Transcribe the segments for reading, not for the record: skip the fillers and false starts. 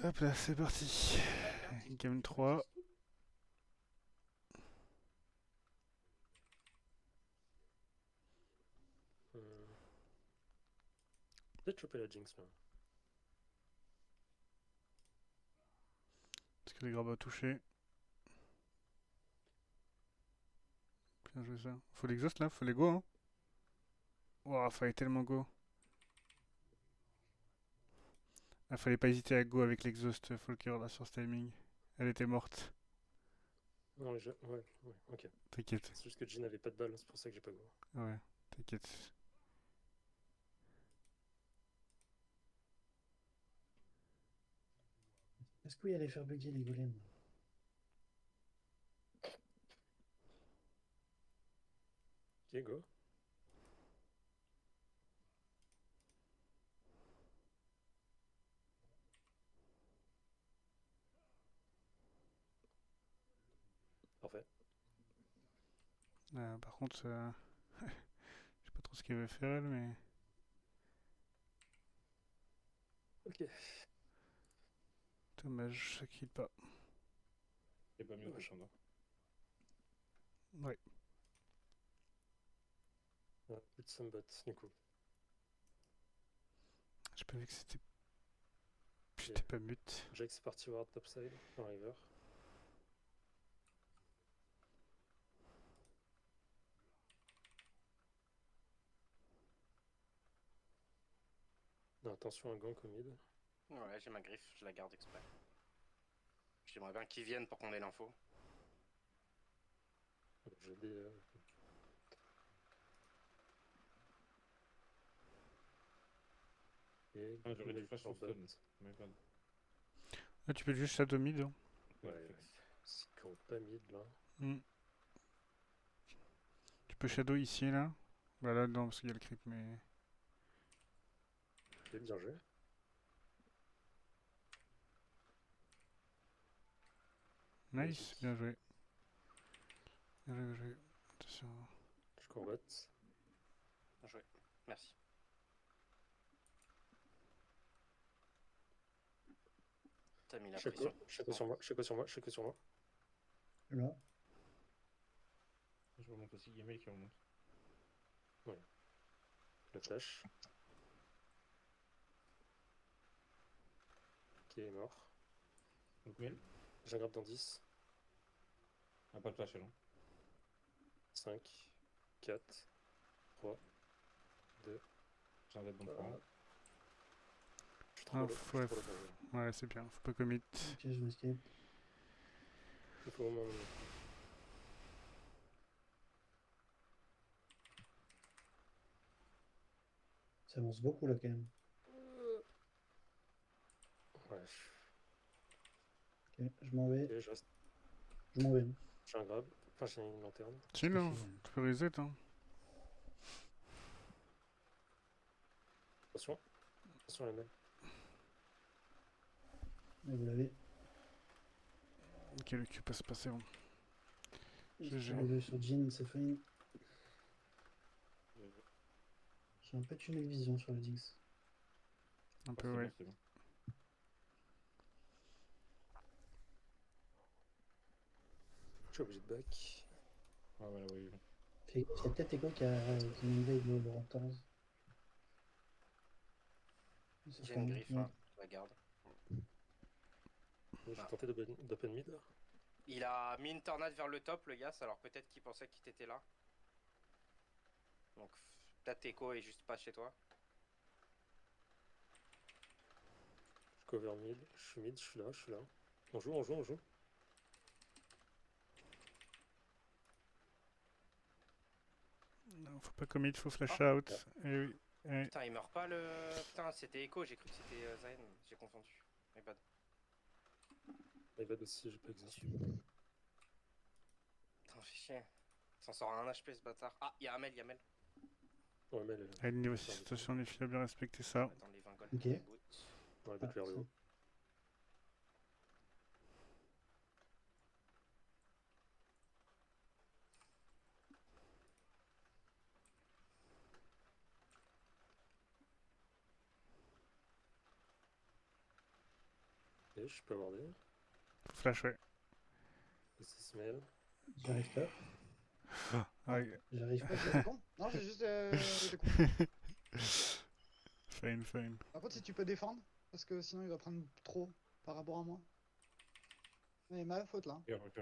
Hop là, c'est parti. Game 3. Peut-être choper la Jinx là. Est-ce que les grabats touché? Bien joué ça. Faut l'exhaust là, faut les go hein. Ouah, fallait tellement go. Ah, fallait pas hésiter à go avec l'exhaust Folker là sur ce timing. Elle était morte. Non, les jeux. Ouais, ouais, ok. T'inquiète. C'est juste que Jin avait pas de balle, c'est pour ça que j'ai pas go. Ouais, t'inquiète. Est-ce qu'il allait faire bugger les golems? Ok, go. Parfait. Par contre, je sais pas trop ce qu'elle veut faire elle, mais. Ok. Dommage, ça kill pas. C'est pas mieux que Chandra. Ouais. Plus de Sumbot, du coup. J'ai pas vu que c'était. Ok. J'étais pas mute. Jax est parti ward topside, en river. Non, attention, un gank au mid. Ouais, j'ai ma griffe, je la garde exprès. J'aimerais bien qu'ils viennent pour qu'on ait l'info. J'ai des. Et Ah, j'aurais dû Gmail flash sur sur stun. bot. My bad. Là, tu peux juste shadow mid. Hein. Ouais, ouais. C'est quand pas mid là. Hmm. Tu peux shadow ici là. Bah là, non, parce qu'il y a le creep, mais. Ok, bien joué. Nice, Magnifique. bien joué. Bien joué, bien joué. Attention. Je cours bot. Bien joué, merci. T'as mis la pression. Chaco sur moi, Chaco sur moi, Chaco sur moi. Là. Je remonte aussi, il y a Mail qui remonte. Le flash. Qui est mort. Donc Mail. J'ai un grab dans 10, Ah, pas de flash, alors. 5, 4, 3, 2. J'ai un dead dans 3. Je suis trop Ah, low, je suis trop low pour jouer. ouais, c'est bien, faut pas commit. Ok, je m'escape. Il faut vraiment mener. Ça avance beaucoup là quand même. Ouais. Ok, je m'en vais. Ok, je reste. Je m'en vais. J'ai un grab. Enfin, j'ai une lanterne. Si, non, tu peux reset. Hein. Attention. Attention à la main. Mais vous l'avez. Ok, le Q passe pas, c'est bon. GG. J'arrive sur Jin, c'est fine. J'ai un peu tunnel vision sur le Dix. Un Ah, peu, c'est ouais. bon, c'est bon. Je suis obligé de back. Ah, voilà, oui. C'est peut-être Echo qui m'invade le Raptors. J'ai une griffe, hein, je la garde. J'ai tenté d'open mid là. Il a mis une tornade vers le top, le Yas, alors peut-être qu'il pensait qu'il t'était là. Donc peut-être Echo est juste pas chez toi. Je cover mid. Je suis mid, je suis là, je suis là. On joue, on joue, on joue. Non, faut pas commit, faut flash Ah. out. Et oui. Et... Putain, il meurt pas le. Putain, c'était Echo, j'ai cru que c'était Zayn, j'ai confondu. My bad. My bad aussi, j'ai pas exhaust. Putain, fais chier. S'en sort à un HP ce bâtard. Ah, y'a Amel, y'a Amel. Ouais, mais elle Allez, niveau situation, les filles, à bien respecter ça. Attends, les 20 gold Ok. pour les boots. On va vers le haut. Ok, je peux aborder. Flash, ouais. This is smell. J'arrive pas. Ouais. J'arrive pas. C'est con. Non, j'ai juste été con. Fine. Par contre, si tu peux défendre, parce que sinon il va prendre trop par rapport à moi. Mais ma faute là. Et après, ok.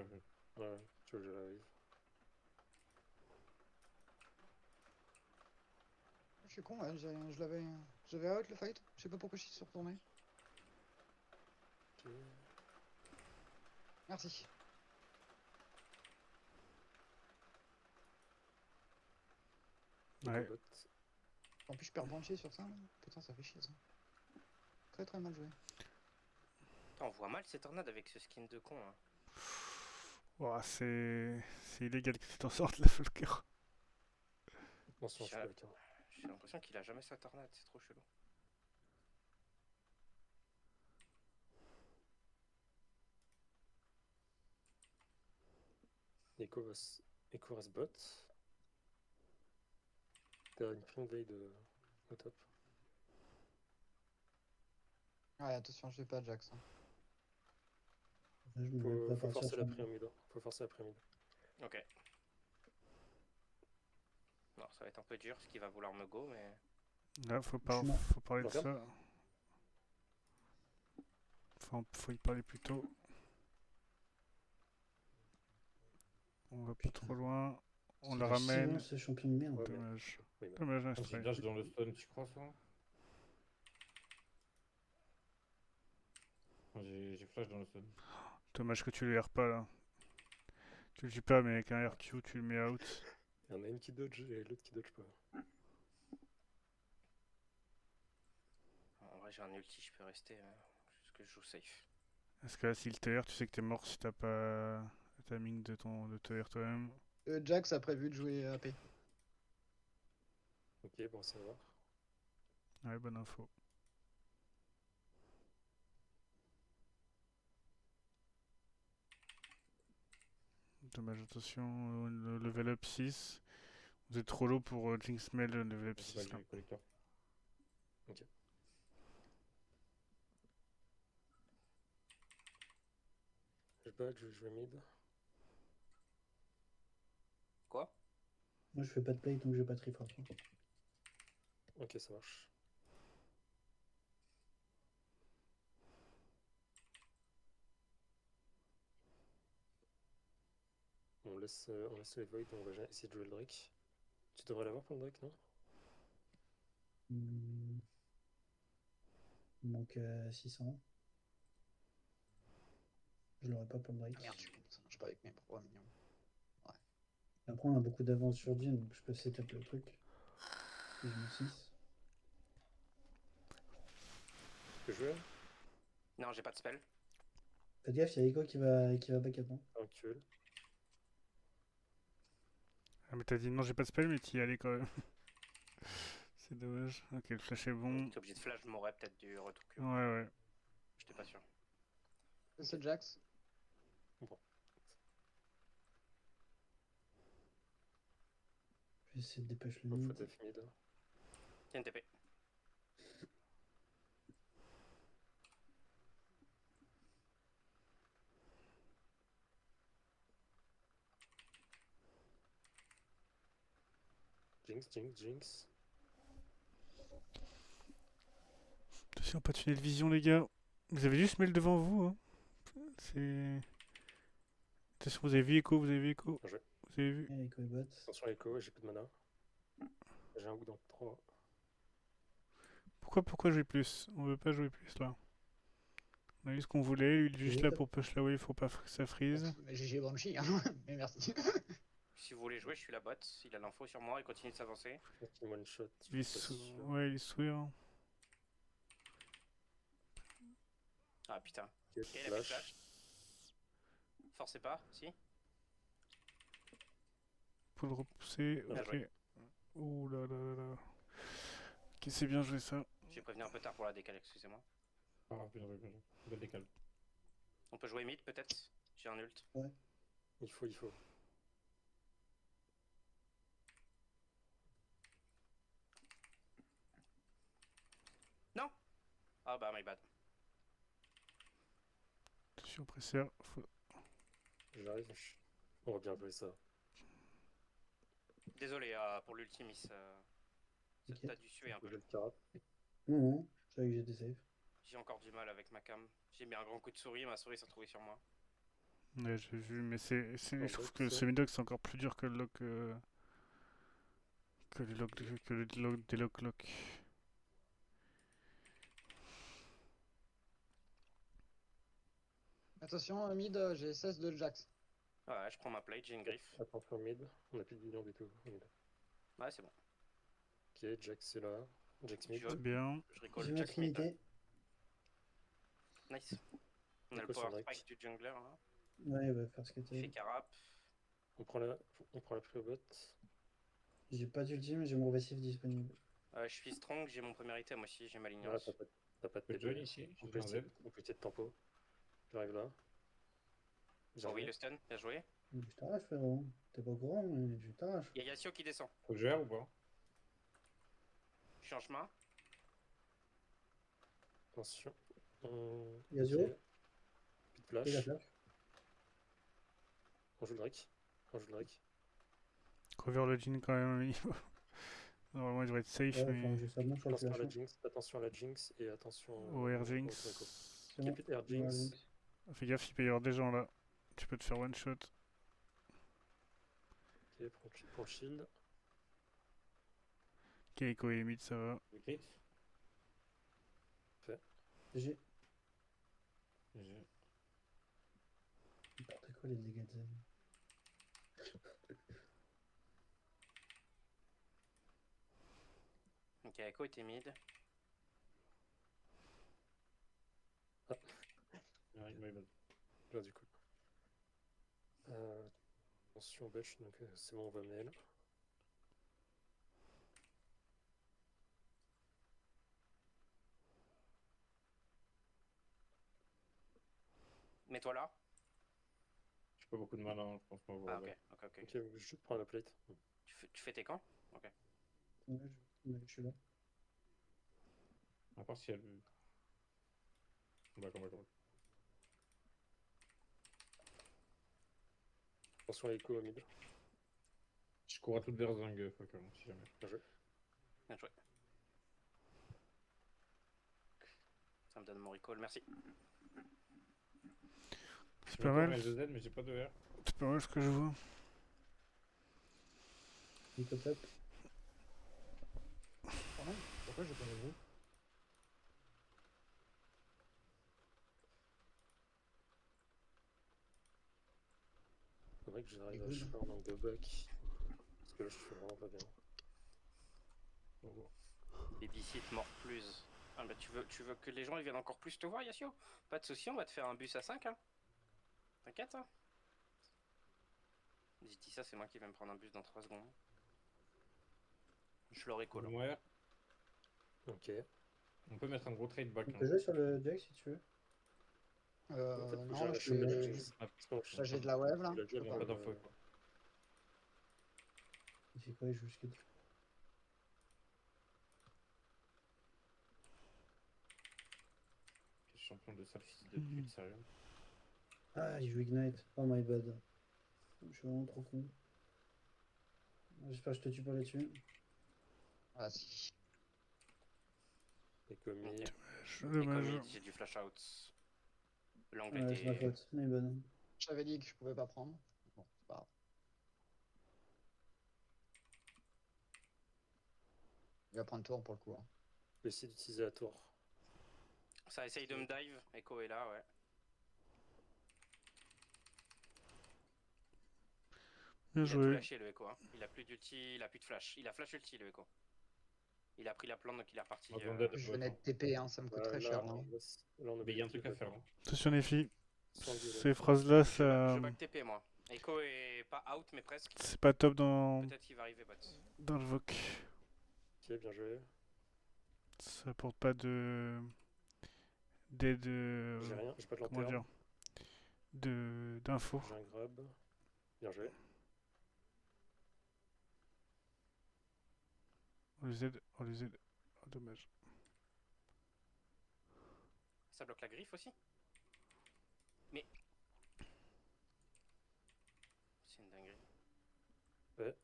Ouais, tu veux que j'arrive. Je suis con, ouais, j'avais out le fight. Je sais pas pourquoi je suis retourné. Ok. Merci. Ouais. Ecobot. En plus, je perds branché sur ça. Là. Putain, ça fait chier ça. Très mal joué. Putain, on voit mal ces tornades avec ce skin de con. Hein. Ouah, c'est illégal que tu t'en sortes là, Fulker. On se lance J'ai- avec un. J'ai l'impression qu'il a jamais sa tornade, c'est trop chelou. Echo reste bot. T'as une prime veille de au top. Ouais, attention, je vais pas Jax. Hein. Je me Faut, vois faut pas partir forcer sur la le- prime mid. Faut forcer la prime mid. Ok. Non, ça va être un peu dur parce qu'il va vouloir me go, mais. Là, faut Je suis mort. parler de Regarde. ça. Faut y parler plus tôt. On va pas Putain. trop loin. On Ça la fait 6 ramène. ans, ce champion de merde. Ouais, Dommage. Oui, mais Dommage, un J'ai strike. dash dans le stun, tu crois ça? J'ai flash dans le stun. Dommage que tu le R pas là. Tu le tues pas, mais avec un RQ, tu le mets out. il y en a une qui dodge et l'autre qui dodge pas. En vrai, j'ai un ulti, je peux rester jusqu'à ce que je joue safe. Parce que là, si le TR, tu sais que t'es mort si t'as pas le timing de te R toi-même. Jax a prévu de jouer AP. Ok, bon, ça va. Ouais, bonne info. Dommage, attention, level up 6. Vous êtes trop low pour Jinx Mail level up J'ai 6 pas là. le collecteur. Je badge, je vais mid. Quoi? Moi, je fais pas de play donc j'ai pas de trifort. Ok, ça marche. On laisse les void, on va essayer de jouer le Drake. Tu devrais l'avoir pour le Drake, non? Il manque 600. Je l'aurais pas pour le break. Ah, merde, je suis con. Ça marche pas avec mes propres minions. Après, on a beaucoup d'avance sur Jin, donc je peux setup le truc. Et je mets 6. Tu peux jouer? Non, j'ai pas de spell. Faites gaffe, il y a Echo qui va backup. Hein. Un QL. Ah, mais t'as dit non, j'ai pas de spell, mais t'y allais quand même. C'est dommage. Ok, le flash est bon. T'es obligé de flash, je m'aurais peut-être du retour que. Ouais. J'étais pas sûr. C'est Jax. Je vais essayer de dépêcher le Faut mid. def mid. Tiens, TP. Jinx. Attention, pas de tunnel de vision, les gars. Vous avez juste mail devant vous. Hein. C'est. Attention, vous avez vu Echo. Vous avez vu. Et Echo et bot. Attention Echo, j'ai plus de mana. J'ai un goût dans 3. Pourquoi jouer plus? On veut pas jouer plus là. On a eu ce qu'on voulait. Lui, il est juste là pour push la wave. Faut pas que ça freeze. GG Banshee, hein. Mais merci. Si vous voulez jouer, je suis la bot. Il a l'info sur moi, il continue de s'avancer. One shot. Il est ouais, il est sous. Ah putain. Ok, Ok, il a plus de flash. flash. Forcez pas, si. Faut le repousser. Bien Ok. joué. Ouh là. Ok, c'est bien joué ça. J'ai prévenu un peu tard pour la décale, excusez-moi. Ah, bien joué. Belle décale. On peut jouer mid peut-être? J'ai un ult. Il faut. Non! Ah bah my bad. Attention, presseur. J'arrive. On va bien jouer ça. Désolé pour l'ultimis. T'inquiète. T'as dû suer un J'ai peu. le carap. Non, non, je savais que j'étais safe. J'ai encore du mal avec ma cam. J'ai mis un grand coup de souris, ma souris s'est retrouvée sur moi. Ouais, j'ai vu, mais je trouve lock, que le ça. semi-lock c'est encore plus dur que le lock. Que le lock, que le lock des lock. Attention, mid, j'ai 16 de Jax. Ouais, je prends ma plate, j'ai une griffe. Attention mid. On a plus de vision du tout. Mid. Ouais, c'est bon. Ok, Jax c'est là. Jax mid. Je- C'est bien. Je recall J'ai ma Jack mid. trinité. Nice. On a le Echo sur power Drake. spike du jungler. Hein. Ouais, il va faire ce que Il fait t'as. carap. On prend la pré-bot. J'ai pas d'ultime, mais j'ai mon passif disponible. Je suis strong, j'ai mon premier item aussi, j'ai ma ligne. Voilà, t'as pas de Peut TP. join ici, On je peut fais un essayer Z. on peut essayer de tempo. J'arrive là. Oh oui, le stun, bien joué. Je t'arrache, frérot. T'es pas au courant, mais je t'arrache. Il y a Yasuo qui descend. Faut que je gère ou pas? Je change main. Attention. Yasuo. Ok. Plus de Et la flash. flash. On joue le Drake. On joue le Drake. Cover le jean quand même un minimum. Normalement il devrait être safe, Ouais, enfin, mais. je sais bon sur le Attention à flash. la Jinx. Attention à la Jinx et attention Au Air au Jinx. Draco. C'est bon. Ok, plus de Air Ouais, Jinx. Jinx. Fais gaffe, il peut y avoir des gens là. Tu peux te faire one shot. Ok, prends le shield. Ok, Echo et mid, ça va. Le crit? J'ai GG. n'importe quoi les dégâts de Zen. Ok, Echo était mid. Ouais, my bad. Là, du coup. Attention, Butch, donc c'est bon, on va mail. Mets-toi là. J'ai pas beaucoup de mana, hein, je pense qu'on va Ah, voir. ok. Ok, je prends la plate. Tu fais tes camps. Ok. Ouais, je suis là. À part si elle. Bah, comment. Attention à Echo au mid. Je cours à toute vers Zang, fucker, si jamais. Bien joué. Bien joué. Ça me donne mon recall, merci. C'est J'ai pas encore mal. mes 2 Z, mais j'ai pas de R. C'est pas mal ce que je vois. Nico top. Pardon? Pourquoi j'ai pas le vous? Faudrait que j'arrive Et à good. choper un angle de back. Parce que là, je suis vraiment pas bien. Babysit mort plus. Ah bah tu veux que les gens ils viennent encore plus te voir, Yasuo? Pas de soucis, on va te faire un bus à 5, hein. T'inquiète, hein. J'ai dit ça, c'est moi qui vais me prendre un bus dans 3 secondes. Je l'aurai call. Mon R. Ok. On peut mettre un gros trade back. On Hein. peut jouer sur le Jax si tu veux. En fait, faut que Non, j'arrive à je choper la suis. Jinx. Ah, Là, j'ai de la wave là. Il a déjà pas d'infos, quoi. Il fait quoi? Il joue jusqu'à. Quel champion de Salfist de pute, sérieux. Ah, il joue Ignite. Oh my bad. Je suis vraiment trop con. J'espère que je te tue pas là-dessus. Ah, si. Echo mid. Dommage. J'ai du flash out. L'angle Ouais, c'est ma était. faute. Mais bonne. J'avais dit que je pouvais pas prendre. Bon, c'est pas grave. Il va prendre tour pour le coup. Hein. Je vais essayer d'utiliser la tour. Ça essaye de me dive. Echo est là, ouais. Bien Il a tout joué. lâché le Echo, hein. Il a plus d'ulti, il a plus de flash. Il a flash ulti le Echo. Il a pris la plante donc il est reparti. On va demander Je venais de TP, hein, ça me coûte très cher. Hein. Là, on a Mais il y a un truc à faire. Hein. Attention les filles. Sans gueuler. Ces phrases-là, Je ça. back TP moi. Echo est pas out mais presque. C'est pas top dans Peut-être qu'il va arriver bot. le VOC. Ok, bien joué. Ça apporte pas de. D'aide. J'ai rien, j'ai pas de Comment lanterne. dire d'infos. J'ai un grab. Bien joué. On les aide. Oh, dommage. Ça bloque la griffe aussi. C'est une dinguerie. Ouais.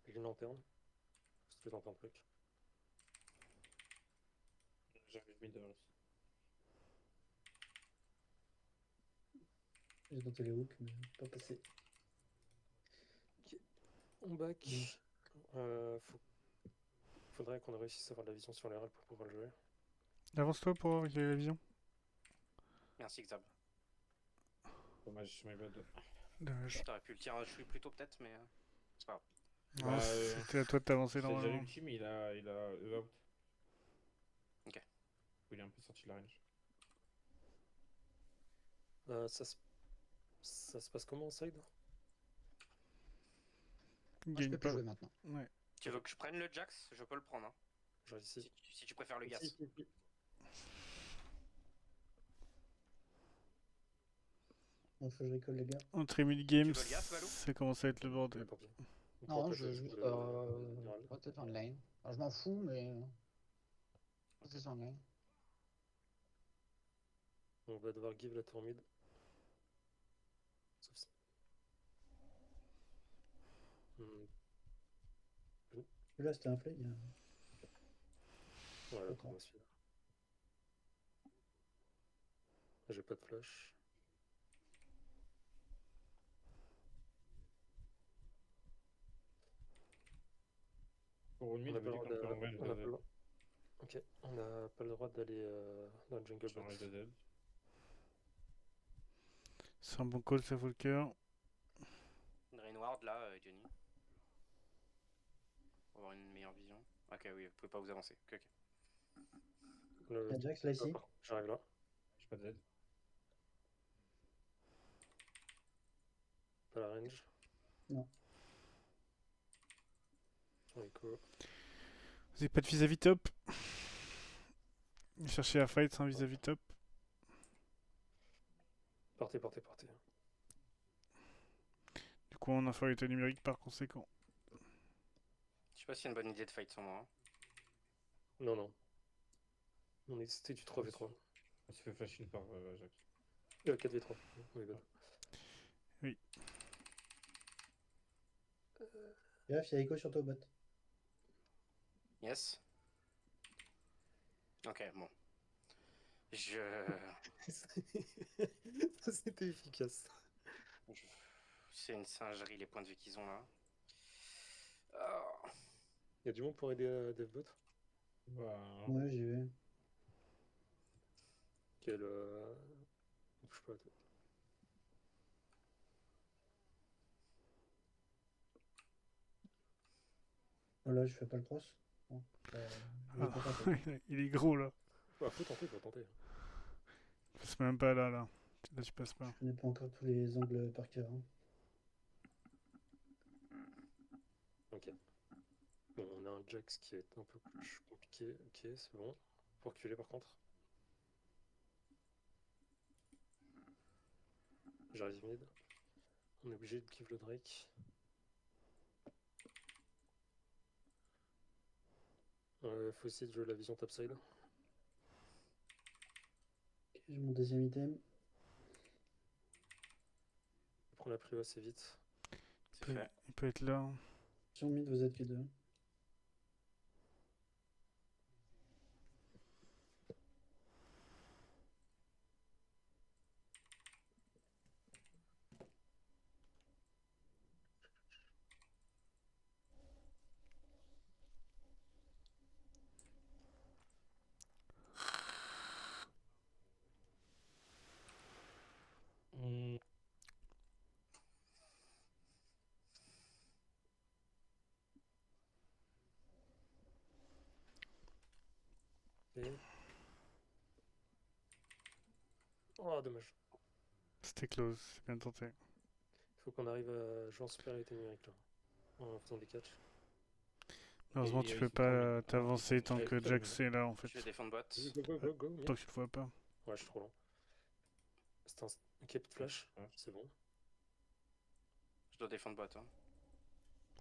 J'ai une lanterne. C'est les lanternes truc. J'arrive middle aussi. J'ai tenté les hooks, mais pas passé. On back. Mm. Faudrait qu'on réussisse à avoir de la vision sur les râles pour pouvoir le jouer. Avance-toi pour voir qu'il y a la vision. Merci Xab. Dommage, je m'avais de. Dommage. T'aurais pu le tirer un chouï plus tôt peut-être, mais c'est pas grave. Ouais, c'était à toi de t'avancer C'est déjà normalement. l'ultime, il a E-out. Ok. Il est un peu sorti de la range. Ça se passe comment en side? Il Moi, je gagne peux plus pas. jouer maintenant. Ouais. Tu veux que je prenne le Jax? Je peux le prendre. Hein. Genre ici. Si tu préfères le gas. Si. Bon, faut que je récolte les gars. Entrée mid-game, Tu veux le gaz, Valou ça commence à être le Ouais, bordel. tant pis. Non, Après, je veux joue juste le Râle. peut-être en lane. Alors, je m'en fous, mais. C'est en lane. On va devoir give la tour mid. Sauf si... Là, c'était un flag. Voilà, D'accord. pour moi celui-là. J'ai pas de flash. Pour une On mid, n'a vous pas le dites droit qu'on peut en range on de n'a pas Z. le... Ok, on n'a pas le droit d'aller dans le jungle Je suis en bot. range de Z. C'est un bon call, ça vaut le cœur. Drainward là, Johnny. Pour avoir une meilleure vision. Ok, oui, vous pouvez pas vous avancer. Ok, ok. Il y a Jax là ici. J'arrive là. J'ai pas de Z. Pas la range. Non. Echo. Vous avez pas de vis-à-vis top. Cherchez à fight sans vis-à-vis top. Partez. Du coup, en infériorité numérique par conséquent. Je sais pas si c'est une bonne idée de fight sans moi. Hein. Non. On est c'était du 3v3. On se fait flash in par Jacques. 4v3. Oui, bon. Oui. Bref, il y a Echo sur toi bot. Yes. Ok, bon. C'était efficace. C'est une singerie les points de vue qu'ils ont là. Oh. Il y a du monde pour aider DevBot. Bah. Ouais, j'y vais. Quel. Bouge pas, toi. Voilà, je fais pas le cross. Bon, je vais pas tenter. Il est gros là. Ouais, faut tenter. Je passe même pas là. Là, tu passes pas. Je connais pas encore tous les angles par cœur. Hein. Ok. Bon, on a un Jax qui est un peu plus compliqué. Ok, c'est bon. Faut reculer par contre. J'arrive mid. On est obligé de give le Drake. Faut essayer de jouer la vision topside. J'ai mon deuxième item. On prend la prive assez vite. C'est fait. Il peut être là. Sur mid, vous êtes que deux. Et... Oh, dommage. C'était close, c'est bien tenté. Faut qu'on arrive à jouer en supériorité numérique là. En faisant des catchs. Malheureusement, Et tu il peux faut pas qu'on- t'avancer tant Ouais, que ça, Jax est là en fait. Je vais défendre bot. Go. Tant que tu le vois pas. Ouais, je suis trop lent. C'est un... Ok, petit flash. Ouais. C'est bon. Je dois défendre bot. Hein.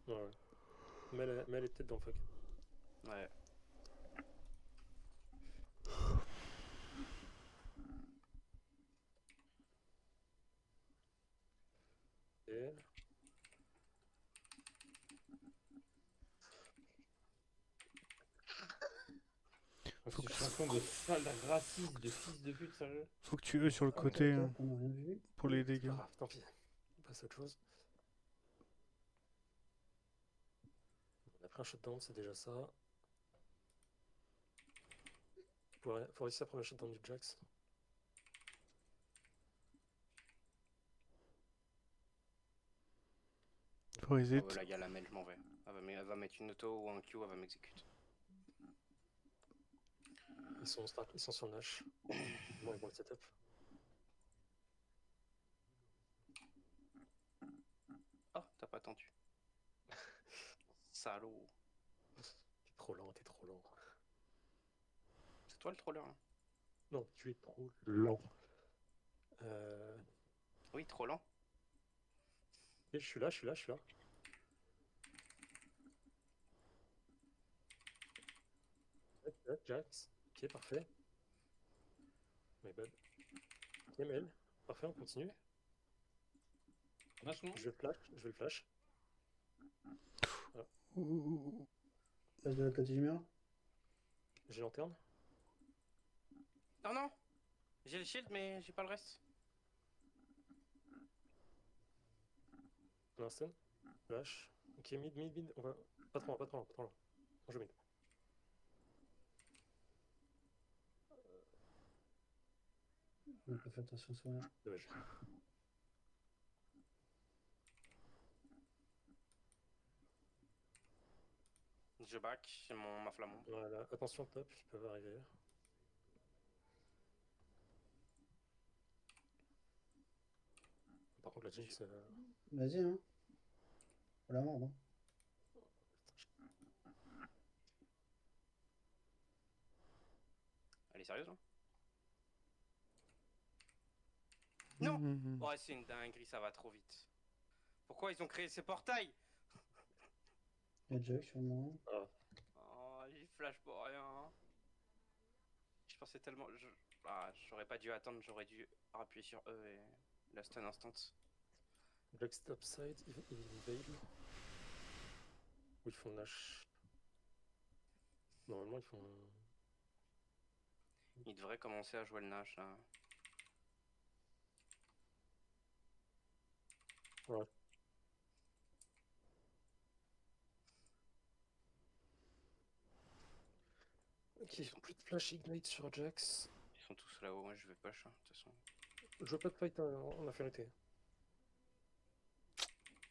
Ouais. Mais elle est peut-être dans le fuck. Ouais. Et... Je suis champion de sale raciste, de fils de pute, sérieux. Faut que tu E sur le Ah, côté top, on a rien vu. pour les C'est pas dégâts. grave, tant pis. On passe à autre chose. On a pris un shutdown, c'est déjà ça. Faut réussir à prendre le shutdown du Jax. Faut Oh, hésiter. bah, la galamelle, je m'en vais. Elle va mettre une auto ou un Q, elle va m'exécuter. Ils sont sur le Nash. Bon, ils vont le setup. Oh, t'as pas attendu. Salaud. T'es trop lent, t'es trop lent. C'est toi le troller. Hein. Non, tu es trop lent. Oui, trop lent. Et je suis là, je suis là, je suis là. Jax. Ok, parfait. My bad. Ok, Mel. Parfait, on continue. Nash, non? Je vais le flash. Ouh. Passe de la côté du mur. J'ai lanterne. Non, non. J'ai le shield, mais j'ai pas le reste. On a un stun. Flash. Ok, mid. On va. Pas trop loin, pas trop loin, pas trop loin. On joue mid. On n'a pas fait attention sur là. Dommage. Je back, j'ai ma flamande. Voilà, attention top, ils peuvent arriver. Par contre, la Jinx. Vas-y, hein. Faut la mordre. Hein. Elle est sérieuse, hein? Non. Mmh. Ouais, c'est une dinguerie, ça va trop vite. Pourquoi ils ont créé ces portails? Il y a Jack sûrement. Ah, Oh, j'y flash pour rien. Je pensais tellement... j'aurais pas dû attendre, j'aurais dû appuyer sur E et la stun instant. Jax topside, il invade. Ou ils font Nash. Normalement, ils font. Ils devraient commencer à jouer le Nash, là. Ouais. Ok, ils font plus de flash ignite sur Jax. Ils sont tous là-haut, moi je vais push, hein, de toute façon. Je veux pas de fight en infériorité.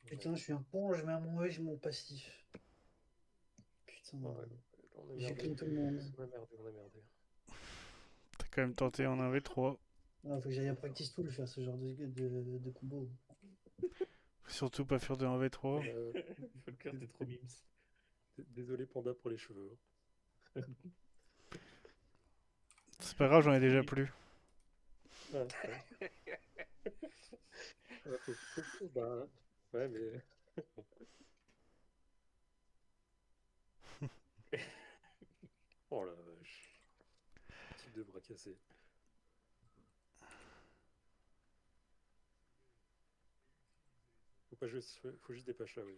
Putain, je suis un pont, je mets un mon E, j'ai mon passif. Putain, Ouais, on a j'ai merdé. clean tout le monde. On a merdé. T'as quand même tenté en 1v3. Ah, faut que j'aille à Practice Tool faire ce genre de combo. Faut surtout pas faire de 1v3. Volker, t'es trop mimes. Désolé Panda pour les cheveux. C'est pas grave, j'en ai déjà plus. Ouais, bah, ouais, mais. Oh la vache. Type de bras cassé. Faut juste des paches là, oui.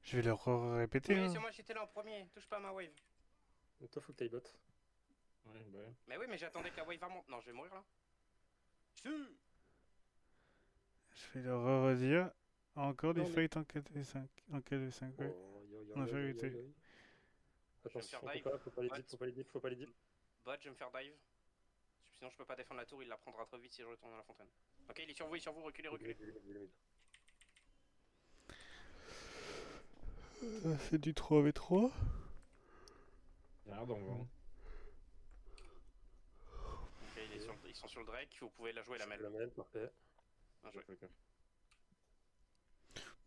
Je vais leur répéter. Oui, Hein. c'est moi, j'étais là en premier, touche pas à ma wave. Donc toi, faut que t'ailles bot. Ouais, bah ouais. Mais oui, mais j'attendais que la wave remonte. Non, je vais mourir là. Je vais leur redire. Encore des Non, mais- fights en 4v5. En 4v5, ouais. Oh, En infériorité. Je vais me Attention, faire dive. faut pas les dips. Bot, je vais me faire dive. Sinon, je peux pas défendre la tour, il la prendra trop vite si je retourne dans la fontaine. Ok, il est sur vous, reculez. C'est du 3v3. Y'a rien d'en voir. Hein. Ok, ils sont sur le Drake, vous pouvez la jouer la mêle. La mêle, parfait. Bien joué. Volker.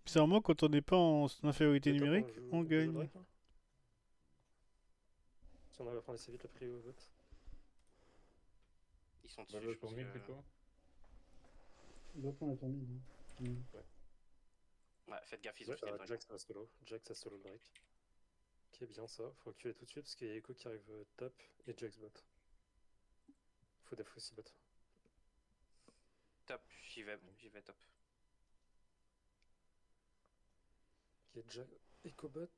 Bizarrement, quand on n'est pas en infériorité C'est top, numérique, joue on gagne. Drake, hein. Si on arrive à prendre assez vite la prio au vote. Ils sont Bah, dessus, là, je pour pense mid, que... c'est quoi? Donc on a tombé. Ouais, faites gaffe, ils ont jeté le dragon. Jax a solo. Jax a solo le break. Ok, bien ça. Faut reculer tout de suite parce qu'il y a Echo qui arrive top et Jax bot. Faut def aussi bot. Top, j'y vais top. Ok, Echo bot.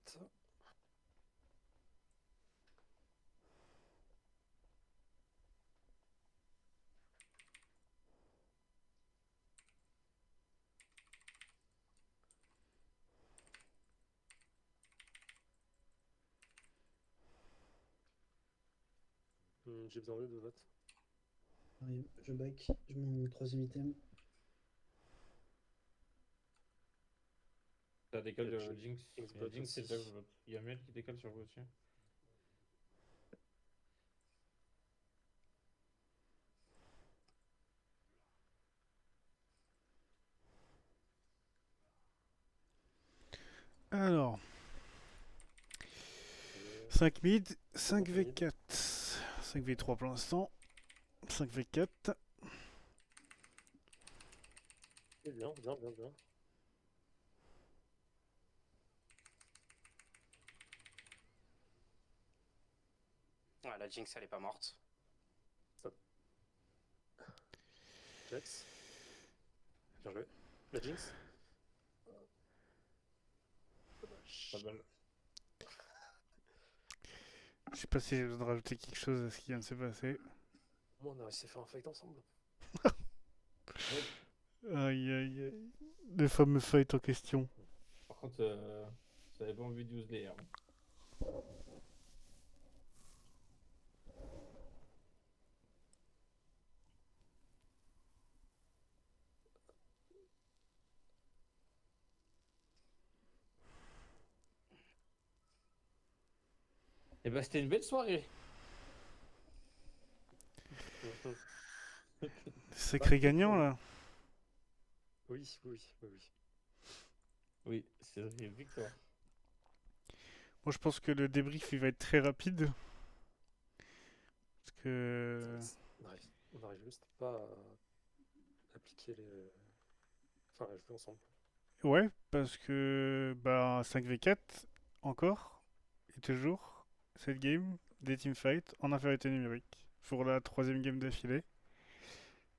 J'ai besoin de vote. Allez, je back, je mets mon troisième item. Ça décale Il y a de Jinx. Jinx Il y a bot Jinx et aussi. Jax bot. Il y a Mel qui décale sur vous aussi. Alors, Et 5 mid, 5 5 mid. V4. 5 V3 pour l'instant. 5 V4. Et bien. Ouais, la Jinx, elle est pas morte. Jax. Bien joué. La Jinx. Pas mal. Je sais pas si j'ai besoin de rajouter quelque chose à ce qui vient de se passer. Au moins, on a réussi à faire un fight ensemble. Aïe aïe aïe. Le fameux fight en question. Par contre, ça avait pas envie de use les hein. Et bah, c'était une belle soirée. Sacré gagnant là. Oui. Oui, c'est une victoire. Moi je pense que le débrief il va être très rapide. Parce que. On n'arrive juste pas à appliquer les. Enfin, à jouer ensemble. Ouais, parce que. Bah 5v4 encore. Et toujours. Cette game des teamfights en infériorité numérique. Pour la troisième game d'affilée.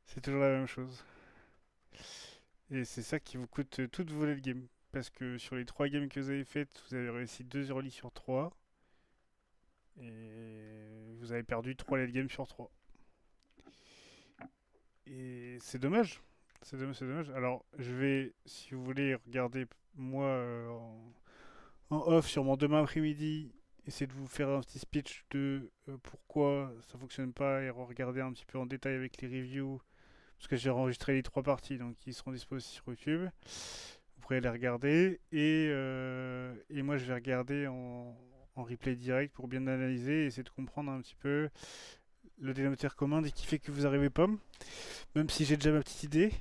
C'est toujours la même chose. Et c'est ça qui vous coûte toutes vos late games. Parce que sur les 3 games que vous avez faites, vous avez réussi 2 early sur 3. Et vous avez perdu 3 late games sur 3. Et c'est dommage. C'est dommage. Alors, je vais, si vous voulez, regarder moi en off sur mon demain après-midi, essayer de vous faire un petit speech de pourquoi ça fonctionne pas et regarder un petit peu en détail avec les reviews. Parce que j'ai enregistré les 3 parties, donc ils seront disposés sur YouTube. Vous pourrez les regarder. Et moi, je vais regarder en replay direct pour bien analyser et essayer de comprendre un petit peu le dénominateur commun et qui fait que vous arrivez pas. Même si j'ai déjà ma petite idée.